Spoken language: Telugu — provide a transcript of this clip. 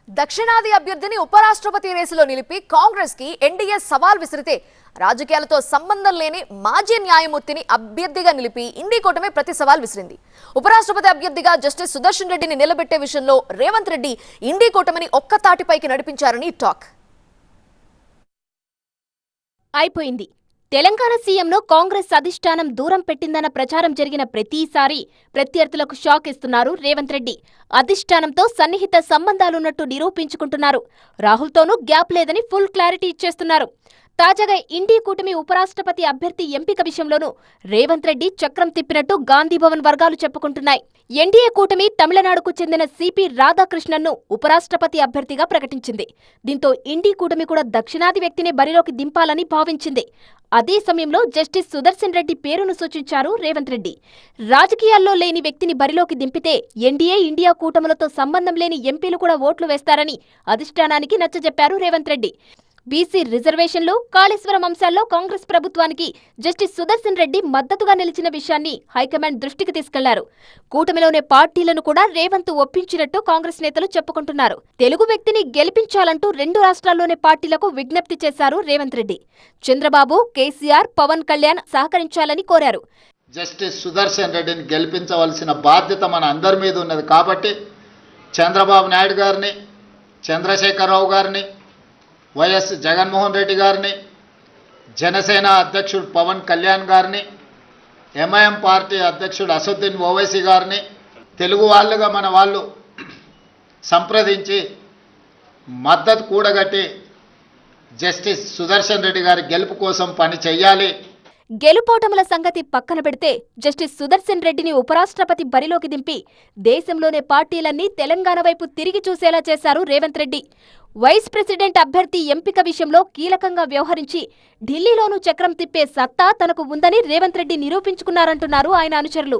దక్షిణాది అభ్యర్థిని ఉపరాష్ట్రపతి రేసులో నిలిపి కాంగ్రెస్ కి ఎన్డీఏ సవాల్ విసిరితే రాజకీయాలతో సంబంధం లేని మాజీ న్యాయమూర్తిని అభ్యర్థిగా నిలిపి ఇండి కూటమి ప్రతి సవాల్ విసిరింది. ఉపరాష్ట్రపతి అభ్యర్థిగా జస్టిస్ సుదర్శన్ రెడ్డిని నిలబెట్టే విషయంలో రేవంత్ రెడ్డి ఇండి కూటమిని ఒక్క తాటిపైకి నడిపించారని టాక్. అయిపోయింది. తెలంగాణ సీఎంను కాంగ్రెస్ అధిష్టానం దూరం పెట్టిందన్న ప్రచారం జరిగిన ప్రతిసారి ప్రత్యర్థులకు షాక్ ఇస్తున్నారు రేవంత్ రెడ్డి. అధిష్టానంతో సన్నిహిత సంబంధాలున్నట్టు నిరూపించుకుంటున్నారు. రాహుల్తోనూ గ్యాప్ లేదని ఫుల్ క్లారిటీ ఇచ్చేస్తున్నారు. తాజాగా ఇండి కూటమి ఉపరాష్ట్రపతి అభ్యర్థి ఎంపిక విషయంలోనూ రేవంత్ రెడ్డి చక్రం తిప్పినట్టు గాంధీభవన్ వర్గాలు చెప్పుకుంటున్నాయి. ఎన్డీఏ కూటమి తమిళనాడుకు చెందిన సిపి రాధాకృష్ణన్ను ఉపరాష్ట్రపతి అభ్యర్థిగా ప్రకటించింది. దీంతో ఇండి కూటమి కూడా దక్షిణాది వ్యక్తిని బరిలోకి దింపాలని భావించింది. అదే సమయంలో జస్టిస్ సుదర్శన్ రెడ్డి పేరును సూచించారు రేవంత్ రెడ్డి. రాజకీయాల్లో లేని వ్యక్తిని బరిలోకి దింపితే ఎన్డీఏ ఇండియా కూటములతో సంబంధం లేని ఎంపీలు కూడా ఓట్లు వేస్తారని అధిష్టానానికి నచ్చజెప్పారు రేవంత్ రెడ్డి. బీసీ రిజర్వేషన్లు, కాళేశ్వరం అంశాల్లో కాంగ్రెస్ ప్రభుత్వానికి జస్టిస్ సుదర్శన్ రెడ్డి మద్దతుగా నిలిచిన విషయాన్ని హైకమాండ్ దృష్టికి తీసుకెళ్లారు. కూటమిలోనే పార్టీలను కూడా రేవంత్ ఒప్పించినట్టు కాంగ్రెస్ నేతలు చెప్పుకుంటున్నారు. తెలుగు వ్యక్తిని గెలిపించాలంటూ రెండు రాష్ట్రాల్లోని పార్టీలకు విజ్ఞప్తి చేశారు రేవంత్ రెడ్డి. చంద్రబాబు, కేసీఆర్, పవన్ కళ్యాణ్ సహకరించాలని కోరారు. జస్టిస్ సుదర్శన్ రెడ్డిని గెలిపించవలసిన బాధ్యత మన అందరి మీద ఉన్నది కాబట్టి చంద్రబాబు నాయుడు గారిని, చంద్రశేఖరరావు గారిని, వైఎస్ జగన్మోహన్ రెడ్డి గారిని, జనసేన అధ్యక్షుడు పవన్ కళ్యాణ్ గారిని, ఎంఐఎం పార్టీ అధ్యక్షుడు అసదుద్దీన్ ఓవైసీ గారిని తెలుగు వాళ్ళుగా మన వాళ్ళు సంప్రదించి మద్దతు కూడగట్టి జస్టిస్ సుదర్శన్ రెడ్డి గారి గెలుపు కోసం పని చెయ్యాలి. గెలుపోటముల సంగతి పక్కన పెడితే జస్టిస్ సుదర్శన్ రెడ్డిని ఉపరాష్ట్రపతి బరిలోకి దింపి దేశంలోనే పార్టీలన్నీ తెలంగాణ వైపు తిరిగి చూసేలా చేశారు రేవంత్ రెడ్డి. వైస్ ప్రెసిడెంట్ అభ్యర్థి ఎంపిక విషయంలో కీలకంగా వ్యవహరించి ఢిల్లీలోనూ చక్రం తిప్పే సత్తా తనకు ఉందని రేవంత్ రెడ్డి నిరూపించుకున్నారంటున్నారు ఆయన అనుచరులు.